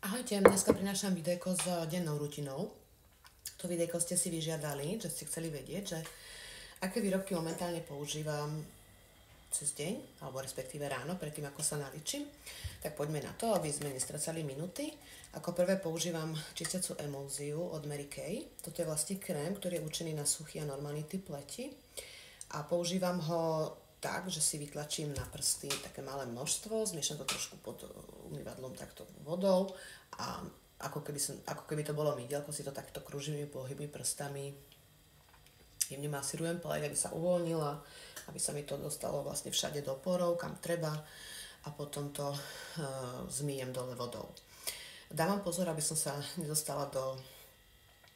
Ahojte, dneska prinášam videjko s dennou rutinou. To videjko ste si vyžiadali, že ste chceli vedieť, že aké výrobky momentálne používam cez deň, alebo respektíve ráno, predtým ako sa naličím. Tak poďme na to, aby sme nestracali minúty. Ako prvé používam čistiacu emulziu od Mary Kay. Toto je vlastne krém, ktorý je určený na suchý a normálny typ pleti. A používam ho tak, že si vytlačím na prsty také malé množstvo, zmiešam to trošku pod umývadlom takto vodou a ako keby to bolo mydielko, si to takto kruživými pohybmi prstami jemne masírujem pleť, aby sa uvoľnila, aby sa mi to dostalo vlastne všade do porov, kam treba a potom to zmyjem dole vodou. Dávam pozor, aby som sa nedostala do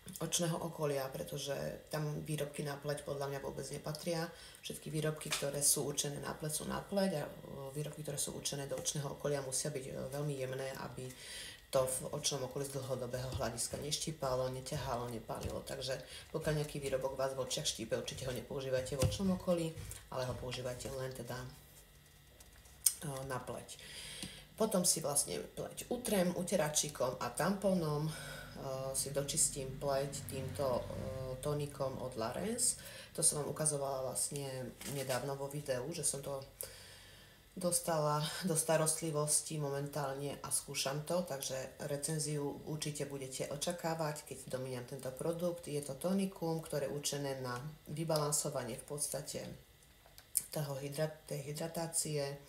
očného okolia, pretože tam výrobky na pleť podľa mňa vôbec nepatria. Všetky výrobky, ktoré sú určené na pleť, sú na pleť a výrobky, ktoré sú určené do očného okolia, musia byť veľmi jemné, aby to v očnom okolí z dlhodobého hľadiska neštípalo, neťahalo, nepálilo. Takže pokiaľ nejaký výrobok vás v očiach štípe, určite ho nepoužívajte v očnom okolí, ale ho používajte len teda na pleť. Potom si vlastne pleť utrem uteračíkom a tampónom, si dočistím pleť týmto tonikom od Larens. To som vám ukazovala vlastne nedávno vo videu, že som to dostala do starostlivosti momentálne a skúšam to, takže recenziu určite budete očakávať, keď domíňam tento produkt. Je to tonikum, ktoré je určené na vybalansovanie v podstate tej hydratácie,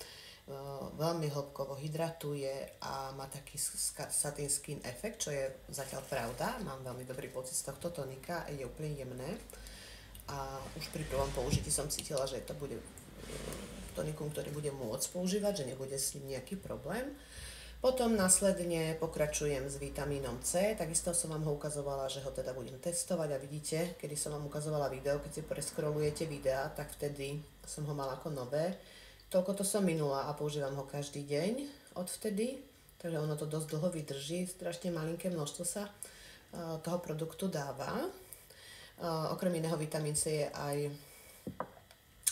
veľmi hĺbkovo hydratuje a má taký satin skin efekt, čo je zatiaľ pravda. Mám veľmi dobrý pocit z tohto tonika, je úplne jemné a už pri prvom použití som cítila, že to bude tonikum, ktorý budem môcť používať, že nebude s ním nejaký problém. Potom následne pokračujem s vitamínom C, takisto som vám ho ukazovala, že ho teda budem testovať a vidíte, kedy som vám ukazovala video, keď si preskrolujete videá, tak vtedy som ho mala ako nové. Toľko to som minula a používam ho každý deň odvtedy, takže ono to dosť dlho vydrží, strašne malinké množstvo sa toho produktu dáva. Okrem iného vitamín C je aj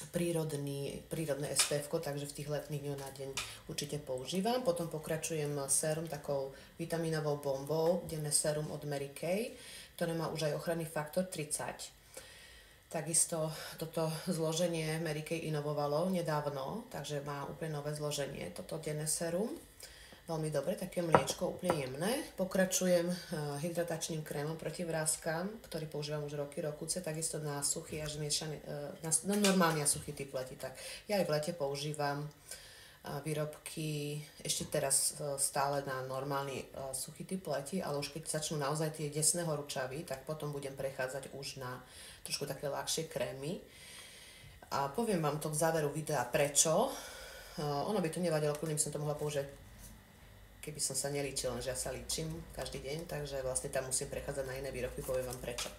prírodné SPF-ko, takže v tých letných dňoch na deň určite používam. Potom pokračujem sérum takou vitamínovou bombou, denné sérum od Mary Kay, ktoré má už aj ochranný faktor 30. Takisto toto zloženie Mary Kay inovovalo nedávno, takže má úplne nové zloženie, toto denné sérum. Veľmi dobre, také mliečko, úplne jemné. Pokračujem hydratačným krémom proti vráskam, ktorý používam už roky, takisto na suchý až zmiešaný, na normálny a suchý typ pleti. Tak ja aj v lete používam výrobky ešte teraz stále na normálny suchý typ pleti, ale už keď začnú naozaj tie desné horúčavy, tak potom budem prechádzať už na trošku také ľahšie krémy. A poviem vám to v záveru videa prečo. Ono by to nevadilo, kľudne by som to mohla použiť, keby som sa nelíčila, lenže ja sa líčim každý deň, takže vlastne tam musím prechádzať na iné výrobky, poviem vám prečo.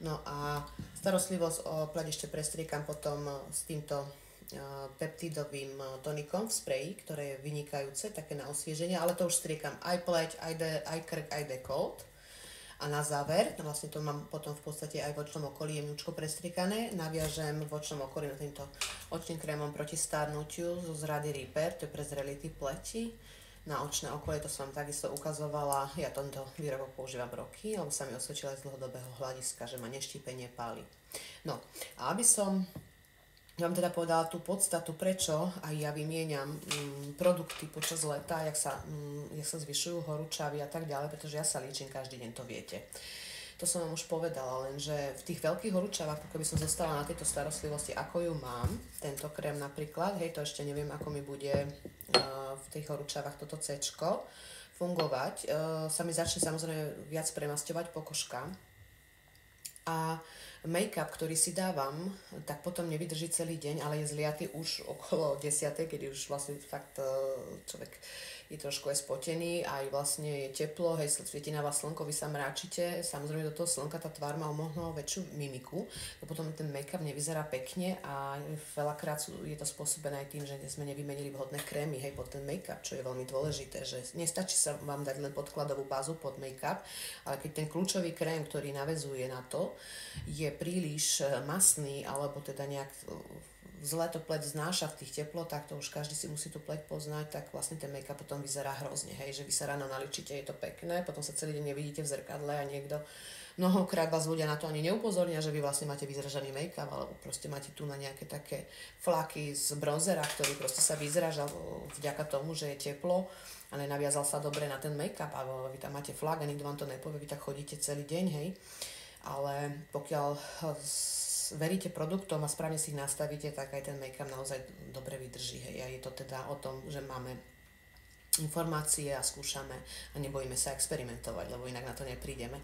No a starostlivosť o pleť ešte prestriekam potom s týmto peptidovým tonikom v spreji, ktoré je vynikajúce, také na osvieženie, ale to už striekam aj pleť, aj krk, aj dekolt. A na záver, vlastne to mám potom v podstate aj v očnom okolí jemňučko prestriekané, naviažem v očnom okolí na týmto očným krémom proti starnutiu zo zrady Repair, to je pre zrelý typ pleti. Na očné okolie to som vám takisto ukazovala, ja tento výrobok používam roky, lebo sa mi osvedčila aj z dlhodobého hľadiska, že ma neštípe, nepáli. No a aby som vám teda povedala tú podstatu, prečo aj ja vymieňam produkty počas leta, jak sa zvyšujú horúčavy a tak ďalej, pretože ja sa líčim každý deň, to viete. To som vám už povedala, lenže v tých veľkých horúčavách, ako by som zostala na tejto starostlivosti, ako ju mám, tento krém napríklad, hej, to ešte neviem, ako mi bude v tých horúčavách toto C-čko fungovať, sa mi začne samozrejme viac premasťovať pokožka. A make-up, ktorý si dávam, tak potom nevydrží celý deň, ale je zliatý už okolo 10, kedy už vlastne fakt človek je trošku aj spotený, aj vlastne je teplo, hej, svieti na vás slnko, vy sa mráčite, samozrejme do toho slnka tá tvár má o mnoho väčšiu mimiku, a potom ten make-up nevyzerá pekne a veľakrát je to spôsobené aj tým, že sme nevymenili vhodné krémy, hej, pod ten make-up, čo je veľmi dôležité, že nestačí sa vám dať len podkladovú bázu pod make-up, ale keď ten kľúčový krém, ktorý naväzuje na to, je príliš masný alebo teda nejak zle to pleť znáša v tých teplotách, to už každý si musí tú pleť poznať, tak vlastne ten make-up potom vyzerá hrozne, hej, že vy sa ráno naličíte, je to pekné, potom sa celý deň nevidíte v zrkadle a niekto, mnohokrát vás ľudia na to ani neupozornia, že vy vlastne máte vyzražaný make-up, alebo proste máte tu na nejaké také flaky z bronzera, ktorý proste sa vyzražal vďaka tomu, že je teplo a nenaviazal sa dobre na ten make-up a vy tam máte flak a nikto vám to nepovie, vy tak chodíte celý deň, hej. Ale pokiaľ veríte produktom a správne si ich nastavíte, tak aj ten make-up naozaj dobre vydrží. Hej. A je to teda o tom, že máme informácie a skúšame a nebojíme sa experimentovať, lebo inak na to neprídeme.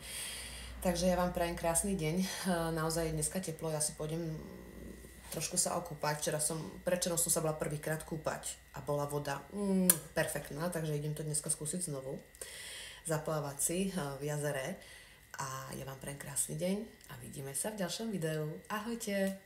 Takže ja vám prajem krásny deň. Naozaj dneska teplo, ja si pôjdem trošku sa okúpať. Predčerom som sa bola prvýkrát kúpať a bola voda perfektná, takže idem to dneska skúsiť znovu. Zaplávať si v jazere. A ja vám prajem krásny deň a vidíme sa v ďalšom videu. Ahojte!